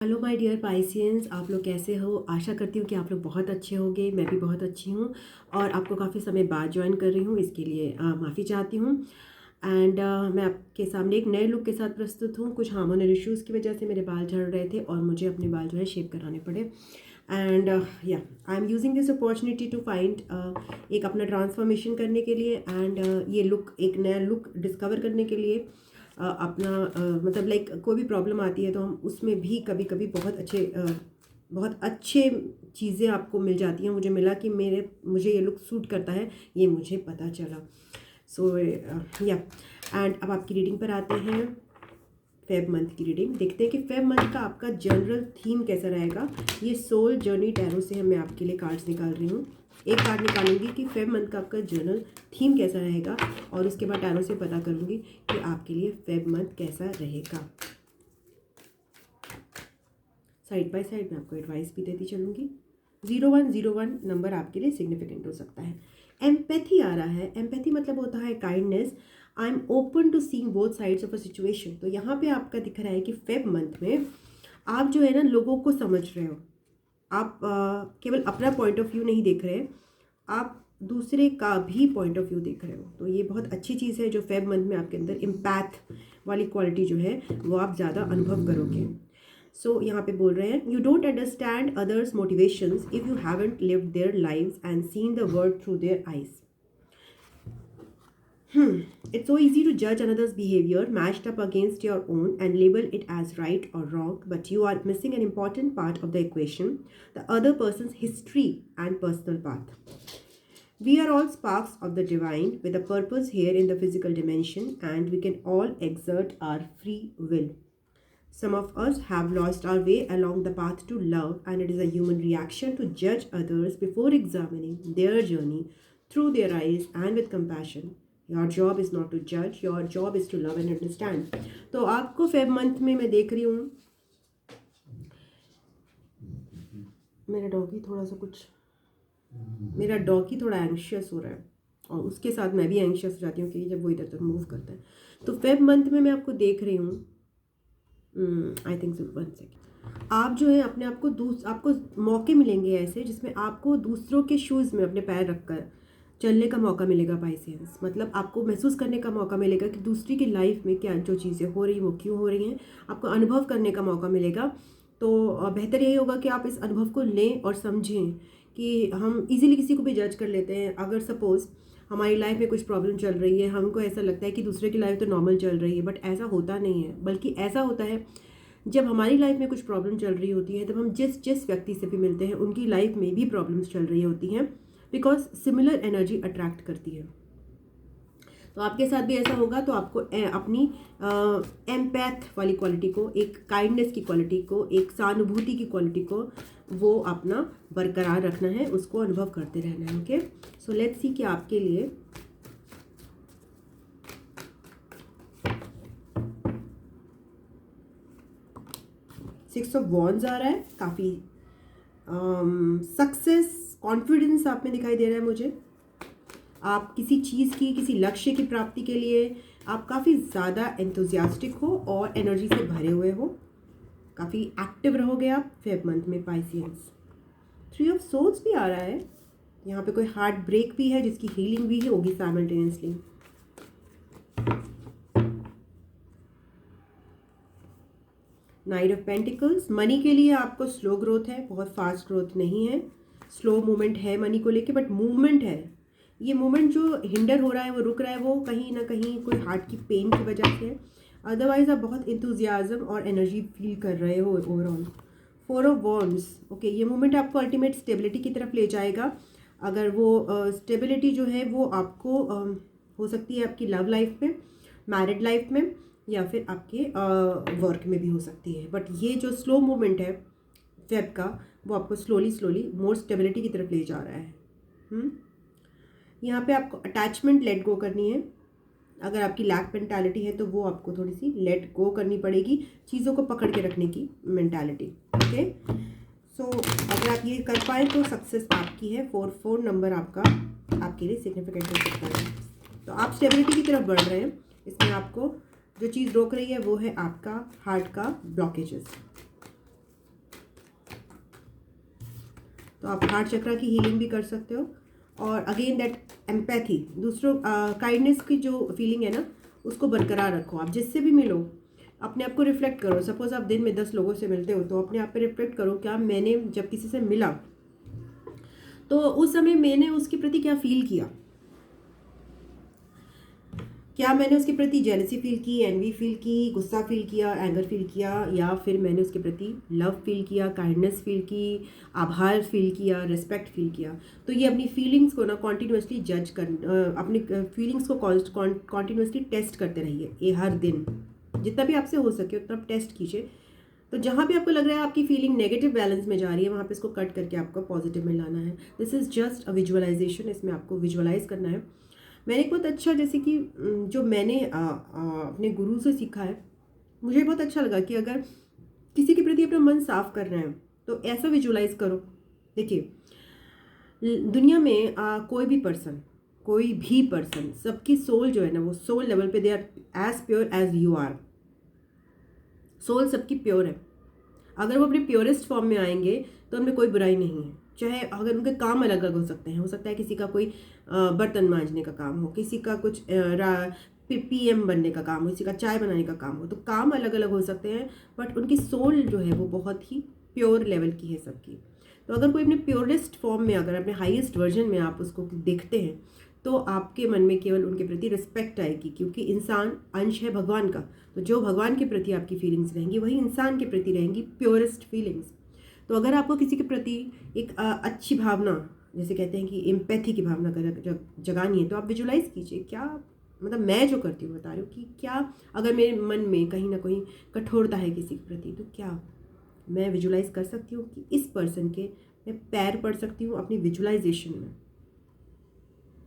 Hello my dear Pisceans, आप लोग कैसे हो। आशा करती हूँ कि आप लोग बहुत अच्छे होंगे। मैं भी बहुत अच्छी हूँ और आपको काफ़ी समय बाद ज्वाइन कर रही हूँ, इसके लिए माफ़ी चाहती हूँ। एंड मैं आपके सामने एक नए लुक के साथ प्रस्तुत हूँ। कुछ हार्मोनल इश्यूज़ की वजह से मेरे बाल झड़ रहे थे और मुझे अपने बाल जो है शेप कराने पड़े। एंड या I am using this opportunity to find एक अपना ट्रांसफॉर्मेशन करने के लिए एंड ये लुक, एक नया लुक डिस्कवर करने के लिए अपना मतलब लाइक कोई भी प्रॉब्लम आती है तो हम उसमें भी कभी कभी बहुत अच्छे चीज़ें आपको मिल जाती हैं। मुझे मिला कि मुझे ये लुक सूट करता है, ये मुझे पता चला। सो या एंड अब आपकी रीडिंग पर आते हैं। फेब मंथ की रीडिंग देखते हैं कि फेब मंथ का आपका जनरल थीम कैसा रहेगा। ये सोल जर्नी टैरो से मैं आपके लिए कार्ड्स निकाल रही हूँ। एक कार्ड निकालूंगी कि फेब मंथ का आपका जनरल थीम कैसा रहेगा और उसके बाद टैरो से पता करूंगी कि आपके लिए फेब मंथ कैसा रहेगा। साइड बाय साइड मैं आपको एडवाइस भी देती चलूँगी। 0101 नंबर आपके लिए सिग्निफिकेंट हो सकता है। एम्पैथी आ रहा है। एम्पैथी मतलब होता है kindness. I am open to seeing both sides of a situation. तो यहाँ पे आपका दिख रहा है कि फेब मंथ में आप जो है ना लोगों को समझ रहे हो। आप केवल अपना पॉइंट ऑफ व्यू नहीं देख रहे, आप दूसरे का भी पॉइंट ऑफ व्यू देख रहे हो। तो ये बहुत अच्छी चीज़ है जो फेब मंथ में आपके अंदर इम्पैथ वाली क्वालिटी जो है वो आप ज़्यादा अनुभव करोगे। सो यहाँ पे बोल रहे हैं, you don't understand others motivations if you haven't lived their lives and seen the world through their eyes. It's so easy to judge another's behavior matched up against your own and label it as right or wrong, but you are missing an important part of the equation, the other person's history and personal path. We are all sparks of the divine with a purpose here in the physical dimension, and we can all exert our free will. Some of us have lost our way along the path to love, and it is a human reaction to judge others before examining their journey through their eyes and with compassion. Your job is not to judge, your job is to love and understand. तो आपको Feb month में मैं देख रही हूँ, मेरा doggy थोड़ा anxious हो रहा है और उसके साथ मैं भी एंग्शियस हो जाती हूँ कि जब वो इधर उधर मूव करता है। तो फेब मंथ में मैं आपको देख रही हूँ, आई थिंक सो, 1 सेकेंड। आप जो है अपने आप को आपको मौके मिलेंगे ऐसे जिसमें आपको दूसरों के शूज़ में अपने पैर रखकर चलने का मौका मिलेगा। पाइसेंस मतलब आपको महसूस करने का मौका मिलेगा कि दूसरी की लाइफ में क्या जो चीज़ें हो रही हैं वो क्यों हो रही हैं। आपको अनुभव करने का मौका मिलेगा। तो बेहतर यही होगा कि आप इस अनुभव को लें और समझें कि हम इजीली किसी को भी जज कर लेते हैं। अगर सपोज़ हमारी लाइफ में कुछ प्रॉब्लम चल रही है, हमको ऐसा लगता है कि दूसरे की लाइफ तो नॉर्मल चल रही है, बट ऐसा होता नहीं है। बल्कि ऐसा होता है जब हमारी लाइफ में कुछ प्रॉब्लम चल रही होती है तब हम जिस जिस व्यक्ति से भी मिलते हैं उनकी लाइफ में भी प्रॉब्लम्स चल रही होती हैं, बिकॉज सिमिलर एनर्जी अट्रैक्ट करती है। तो आपके साथ भी ऐसा होगा। तो आपको अपनी एम्पैथ वाली क्वालिटी को, एक काइंडनेस की क्वालिटी को, एक सहानुभूति की क्वालिटी को वो अपना बरकरार रखना है, उसको अनुभव करते रहना है। ओके, सो लेट्स सी कि आपके लिए सिक्स ऑफ वॉन्ड्स आ रहा है। काफ़ी सक्सेस, कॉन्फिडेंस आप में दिखाई दे रहा है मुझे। आप किसी चीज़ की, किसी लक्ष्य की प्राप्ति के लिए आप काफ़ी ज़्यादा एंथुजियास्टिक हो और एनर्जी से भरे हुए हो। काफ़ी एक्टिव रहोगे आप फेब मंथ में पाइसियंस। 3 ऑफ सोर्ड्स भी आ रहा है। यहाँ पे कोई हार्ट ब्रेक भी है जिसकी हीलिंग भी होगी simultaneously. Night of pentacles, money के लिए आपको स्लो ग्रोथ है, बहुत फास्ट ग्रोथ नहीं है। स्लो मूवमेंट है मनी को लेके, बट मूवमेंट है। ये मूवमेंट जो हिंडर हो रहा है, वो रुक रहा है, वो कहीं ना कहीं कोई हार्ट की पेन की वजह से है। अदरवाइज आप बहुत इंथुजियाज्म और एनर्जी फील कर रहे हो ओवरऑल। 4 ऑफ वॉन्ड्स, ओके, ये मूवमेंट आपको अल्टीमेट स्टेबिलिटी की तरफ ले जाएगा। अगर वो स्टेबिलिटी जो है वो आपको हो सकती है आपकी लव लाइफ में, मैरिड लाइफ में, या फिर आपके वर्क में भी हो सकती है। बट ये जो स्लो मूवमेंट है फेब का, वो आपको स्लोली मोर स्टेबिलिटी की तरफ ले जा रहा है। यहाँ पे आपको अटैचमेंट लेट गो करनी है। अगर आपकी लैक मेंटालिटी है तो वो आपको थोड़ी सी लेट गो करनी पड़ेगी, चीज़ों को पकड़ के रखने की मेंटालिटी। ओके, सो अगर आप ये कर पाए तो सक्सेस आपकी है। 4 नंबर आपका आपके लिए सिग्निफिकेंट हो सकता है। तो आप स्टेबिलिटी की तरफ बढ़ रहे हैं। इसमें आपको जो चीज़ रोक रही है वो है आपका हार्ट का ब्लॉकेजेस। तो आप हार्ट चक्रा की हीलिंग भी कर सकते हो। और अगेन दैट एम्पैथी, दूसरों काइंडनेस की जो फीलिंग है ना उसको बरकरार रखो। आप जिससे भी मिलो अपने आप को रिफ्लेक्ट करो। सपोज आप दिन में 10 लोगों से मिलते हो तो अपने आप पे रिफ्लेक्ट करो, क्या मैंने जब किसी से मिला तो उस समय मैंने उसके प्रति क्या फील किया। क्या मैंने उसके प्रति जेलसी फील की, एनवी फील की, गुस्सा फील किया, एंगर फील किया, या फिर मैंने उसके प्रति लव फील किया, काइंडनेस फील की, आभार फील किया, रिस्पेक्ट फील किया। तो ये अपनी फीलिंग्स को ना कॉन्टीन्यूसली जज कर अपनी फीलिंग्स को कॉन्टीन्यूसली टेस्ट करते रहिए। ये हर दिन जितना भी आपसे हो सके उतना आप टेस्ट कीजिए। तो जहाँ भी आपको लग रहा है आपकी फीलिंग नेगेटिव बैलेंस में जा रही है वहाँ पे इसको कट करके आपको पॉजिटिव में लाना है। This is just a visualisation, इसमें आपको विजुअलाइज करना है। मैंने एक बहुत अच्छा, जैसे कि जो मैंने अपने गुरु से सीखा है, मुझे बहुत अच्छा लगा कि अगर किसी के प्रति अपना मन साफ कर रहे हैं तो ऐसा विजुअलाइज करो। देखिए दुनिया में कोई भी पर्सन सबकी सोल जो है ना वो सोल लेवल पे they are as pure as you are. Soul सबकी प्योर है। अगर वो अपने प्योरेस्ट फॉर्म में आएंगे तो उनमें कोई बुराई नहीं है। चाहे अगर उनके काम अलग अलग हो सकते हैं, हो सकता है किसी का कोई बर्तन मांजने का काम हो, किसी का कुछ पीएम बनने का काम हो, किसी का चाय बनाने का काम हो, तो काम अलग अलग हो सकते हैं बट उनकी सोल जो है वो बहुत ही प्योर लेवल की है सबकी। तो अगर कोई अपने प्योरेस्ट फॉर्म में, अगर अपने हाईएस्ट वर्जन में आप उसको देखते हैं तो आपके मन में केवल उनके प्रति रिस्पेक्ट आएगी, क्योंकि इंसान अंश है भगवान का। तो जो भगवान के प्रति आपकी फीलिंग्स रहेंगी वही इंसान के प्रति रहेंगी, प्योरेस्ट फीलिंग्स। तो अगर आपको किसी के प्रति एक अच्छी भावना, जैसे कहते हैं कि एम्पैथी की भावना जगानी है, तो आप विजुलाइज कीजिए। क्या मतलब मैं जो करती हूँ बता रही हूँ कि क्या अगर मेरे मन में कहीं ना कहीं कठोरता है किसी के प्रति, तो क्या मैं विजुलाइज कर सकती हूँ कि इस पर्सन के मैं पैर पढ़ सकती हूँ अपनी विजुलाइजेशन में।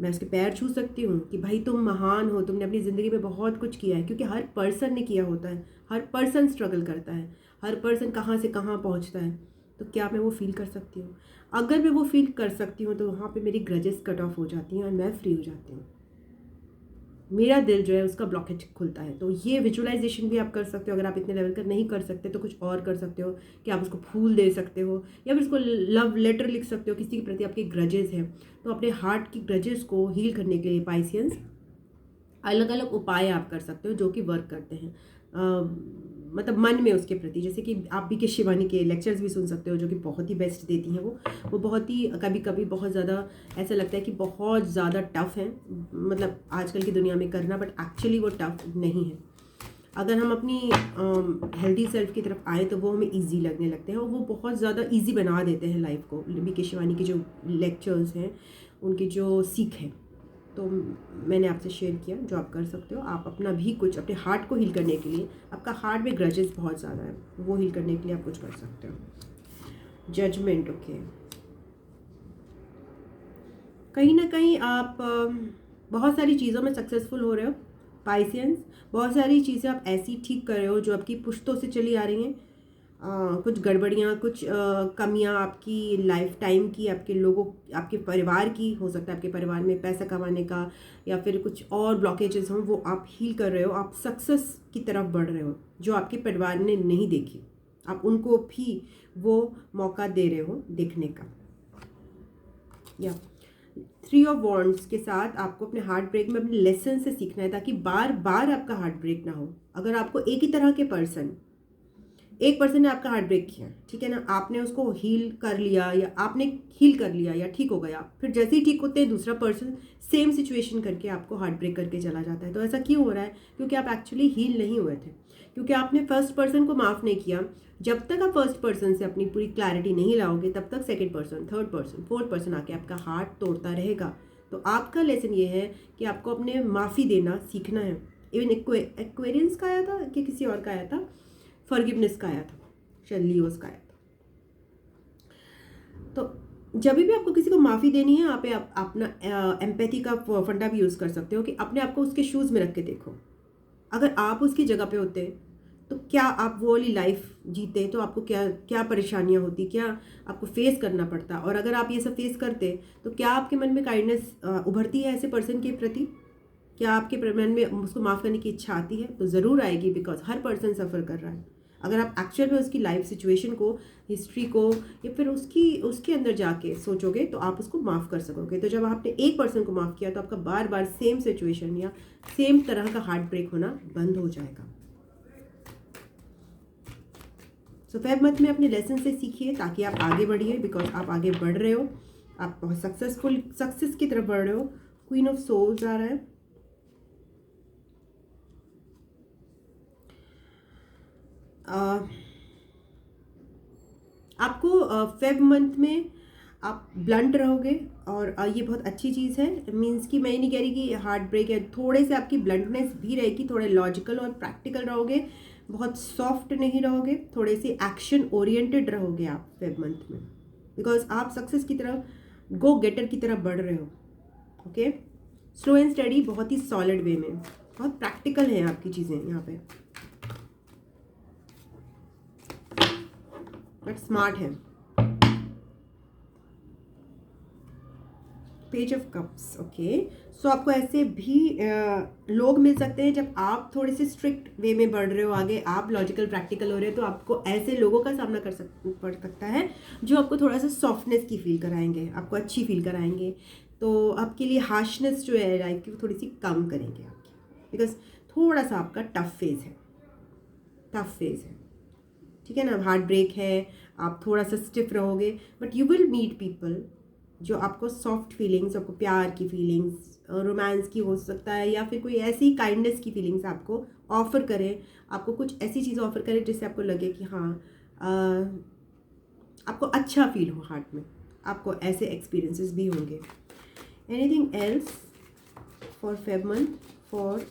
मैं उसके पैर छू सकती हूँ कि भाई तुम महान हो, तुमने अपनी ज़िंदगी में बहुत कुछ किया है, क्योंकि हर पर्सन ने किया होता है, हर पर्सन स्ट्रगल करता है, हर पर्सन कहाँ से कहाँ पहुँचता है। तो क्या मैं वो फील कर सकती हूँ? अगर मैं वो फील कर सकती हूँ तो वहाँ पे मेरी ग्रजेस कट ऑफ हो जाती हैं और मैं फ्री हो जाती हूँ। मेरा दिल जो है उसका ब्लॉकेज खुलता है। तो ये विजुअलाइजेशन भी आप कर सकते हो। अगर आप इतने लेवल का नहीं कर सकते तो कुछ और कर सकते हो कि आप उसको फूल दे सकते हो या फिर उसको लव लेटर लिख सकते हो। किसी के प्रति आपके ग्रजेस हैं तो अपने हार्ट की ग्रजेस को हील करने के लिए पाइसियंस अलग अलग उपाय आप कर सकते हो जो कि वर्क करते हैं। मतलब मन में उसके प्रति, जैसे कि आप भी के शिवानी के लेक्चर्स भी सुन सकते हो जो कि बहुत ही बेस्ट देती हैं। वो बहुत ही कभी कभी बहुत ज़्यादा ऐसा लगता है कि बहुत ज़्यादा टफ है, मतलब आजकल की दुनिया में करना, बट एक्चुअली वो टफ नहीं है। अगर हम अपनी हेल्दी सेल्फ की तरफ आए तो वो हमें इजी लगने लगते हैं और वो बहुत ज़्यादा इजी बना देते हैं लाइफ को। बी के शिवानी के जो लेक्चर्स हैं, उनकी जो सीख है, तो मैंने आपसे शेयर किया जो आप कर सकते हो। आप अपना भी कुछ अपने हार्ट को हील करने के लिए, आपका हार्ट में ग्रजेस बहुत ज़्यादा है, वो हील करने के लिए आप कुछ कर सकते हो। जजमेंट, ओके, कहीं ना कहीं आप बहुत सारी चीज़ों में सक्सेसफुल हो रहे हो पाइसियंस। बहुत सारी चीज़ें आप ऐसी ठीक कर रहे हो जो आपकी पुश्तों से चली आ रही हैं। कुछ गड़बड़ियाँ, कुछ कमियाँ आपकी लाइफ टाइम की, आपके लोगों, आपके परिवार की, हो सकता है आपके परिवार में पैसा कमाने का या फिर कुछ और ब्लॉकेजेस हों, वो आप हील कर रहे हो। आप सक्सेस की तरफ बढ़ रहे हो जो आपके परिवार ने नहीं देखी, आप उनको भी वो मौका दे रहे हो देखने का। या 3 ऑफ वॉन्ड्स के साथ आपको अपने हार्ट ब्रेक में अपने लेसन से सीखना है ताकि बार बार आपका हार्ट ब्रेक ना हो। अगर आपको एक ही तरह के एक पर्सन ने आपका हार्ट ब्रेक किया, ठीक है ना, आपने उसको हील कर लिया या आपने हील कर लिया या ठीक हो गया, फिर जैसे ही ठीक होते हैं दूसरा पर्सन सेम सिचुएशन करके आपको हार्ट ब्रेक करके चला जाता है। तो ऐसा क्यों हो रहा है? क्योंकि आप एक्चुअली हील नहीं हुए थे, क्योंकि आपने फर्स्ट पर्सन को माफ़ नहीं किया। जब तक आप फर्स्ट पर्सन से अपनी पूरी क्लैरिटी नहीं लाओगे तब तक second person, third person, fourth person आके आपका हार्ट तोड़ता रहेगा। तो आपका लेसन ये है कि आपको अपने माफ़ी देना सीखना है। इवन एक्वेरियंस का आया था कि किसी और का आया था, फॉरगिवनेस का आया था, शायद लियोस का आया था। तो जब भी आपको किसी को माफ़ी देनी है, आप अपना एम्पैथी का फंडा भी यूज़ कर सकते हो कि अपने आप को उसके शूज़ में रख के देखो। अगर आप उसकी जगह पे होते तो क्या आप वो वाली लाइफ जीते, तो आपको क्या क्या परेशानियाँ होती, क्या आपको फेस करना पड़ता। और अगर आप ये सब फेस करते तो क्या आपके मन में काइंडनेस उभरती है ऐसे पर्सन के प्रति? क्या आपके मन में उसको माफ़ करने की इच्छा आती है? तो ज़रूर आएगी, बिकॉज हर पर्सन सफ़र कर रहा है। अगर आप एक्चुअल में उसकी लाइफ सिचुएशन को, हिस्ट्री को, या फिर उसके अंदर जाके सोचोगे तो आप उसको माफ़ कर सकोगे। तो जब आपने एक पर्सन को माफ़ किया तो आपका बार बार सेम सिचुएशन या सेम तरह का हार्ट ब्रेक होना बंद हो जाएगा। सो फेब मंथ में अपने लेसन से सीखिए ताकि आप आगे बढ़िए, बिकॉज आप आगे बढ़ रहे हो, आप बहुत सक्सेस की तरफ बढ़ रहे हो। क्वीन ऑफ सोल्स आ रहा है। आपको फेब मंथ में आप ब्लंट रहोगे और ये बहुत अच्छी चीज़ है। मीन्स कि मैं ये नहीं कह रही कि हार्ट ब्रेक है, थोड़े से आपकी ब्लंटनेस भी रहेगी, थोड़े लॉजिकल और प्रैक्टिकल रहोगे, बहुत सॉफ्ट नहीं रहोगे, थोड़े से एक्शन ओरिएंटेड रहोगे आप फेब मंथ में, बिकॉज आप सक्सेस की तरफ गो गेटर की तरफ बढ़ रहे हो। ओके, स्लो एंड स्टडी, बहुत ही सॉलिड वे में, बहुत प्रैक्टिकल है आपकी चीज़ें यहाँ पे, बट स्मार्ट है। Page of cups, okay. So आपको ऐसे भी लोग मिल सकते हैं जब आप थोड़े से स्ट्रिक्ट वे में बढ़ रहे हो आगे, आप लॉजिकल प्रैक्टिकल हो रहे हो, तो आपको ऐसे लोगों का सामना पड़ सकता है जो आपको थोड़ा सा सॉफ्टनेस की फील कराएंगे, आपको अच्छी फील कराएंगे। तो आपके लिए हार्शनेस जो है लाइफ की वो थोड़ी सी कम करेंगे आपकी, बिकॉज थोड़ा सा आपका टफ फेज है, ठीक है ना। हार्ट ब्रेक है, आप थोड़ा सा स्टिफ रहोगे, but you will meet people जो आपको सॉफ्ट फीलिंग्स, आपको प्यार की फीलिंग्स, रोमांस की हो सकता है, या फिर कोई ऐसी काइंडनेस की फीलिंग्स आपको ऑफ़र करे, आपको कुछ ऐसी चीज़ ऑफ़र करे जिससे आपको लगे कि हाँ आपको अच्छा फील हो हार्ट में। आपको ऐसे एक्सपीरियंसेस भी होंगे। Anything else for Feb month for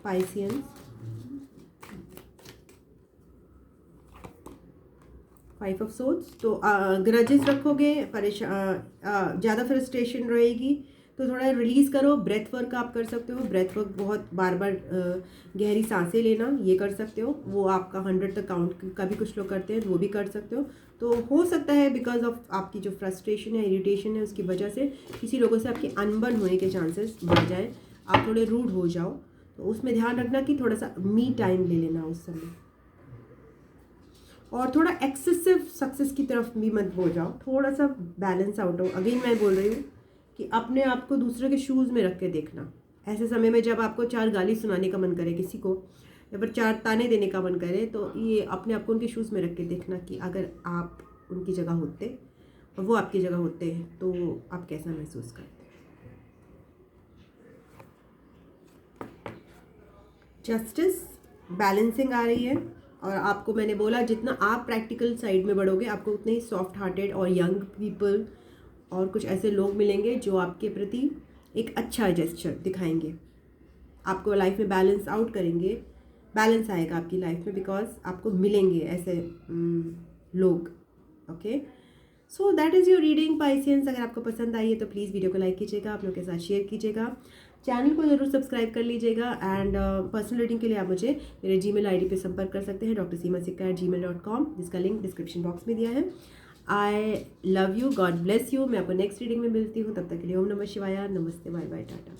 Pisceans? 5 of swords. तो ग्रजेस रखोगे, ज़्यादा फ्रस्ट्रेशन रहेगी, तो थोड़ा रिलीज़ करो। ब्रेथ वर्क आप कर सकते हो, ब्रेथ वर्क बहुत बार बार गहरी सांसें लेना, ये कर सकते हो। वो आपका 100 तक काउंट का भी कुछ लोग करते हैं, तो वो भी कर सकते हो। तो हो सकता है बिकॉज ऑफ आपकी जो फ्रस्ट्रेशन है, इरिटेशन है, उसकी वजह से किसी लोगों से आपकी अनबन होने के चांसेस बढ़ जाए, आप थोड़े रूड हो जाओ। तो उसमें ध्यान रखना कि थोड़ा सा मी टाइम ले लेना उस समय, और थोड़ा एक्सेसिव सक्सेस की तरफ भी मत हो जाओ, थोड़ा सा बैलेंस आउट हो। अगेन मैं बोल रही हूँ कि अपने आप को दूसरे के शूज़ में रख के देखना। ऐसे समय में जब आपको 4 गाली सुनाने का मन करे किसी को, या फिर 4 ताने देने का मन करे, तो ये अपने आप को उनके शूज़ में रख के देखना कि अगर आप उनकी जगह होते और वो आपकी जगह होते हैं तो आप कैसा महसूस करते। जस्टिस, बैलेंसिंग आ रही है, और आपको मैंने बोला जितना आप प्रैक्टिकल साइड में बढ़ोगे आपको उतने ही सॉफ्ट हार्टेड और यंग पीपल और कुछ ऐसे लोग मिलेंगे जो आपके प्रति एक अच्छा जेस्चर दिखाएंगे, आपको लाइफ में बैलेंस आउट करेंगे, बैलेंस आएगा आपकी लाइफ में, बिकॉज आपको मिलेंगे ऐसे लोग। Okay, so that is your reading Pisceans. अगर आपको पसंद आई है तो प्लीज़ वीडियो को लाइक कीजिएगा, आप लोगों के साथ शेयर कीजिएगा, चैनल को जरूर सब्सक्राइब कर लीजिएगा। एंड पर्सनल रीडिंग के लिए आप मुझे मेरे जीमेल आईडी पे संपर्क कर सकते हैं, drseemasikka@gmail.com, जिसका लिंक डिस्क्रिप्शन बॉक्स में दिया है। I love you, God bless you. मैं आपको नेक्स्ट रीडिंग में मिलती हूँ, तब तक के लिए ओम नमः शिवाय, नमस्ते, बाय बाय, टाटा।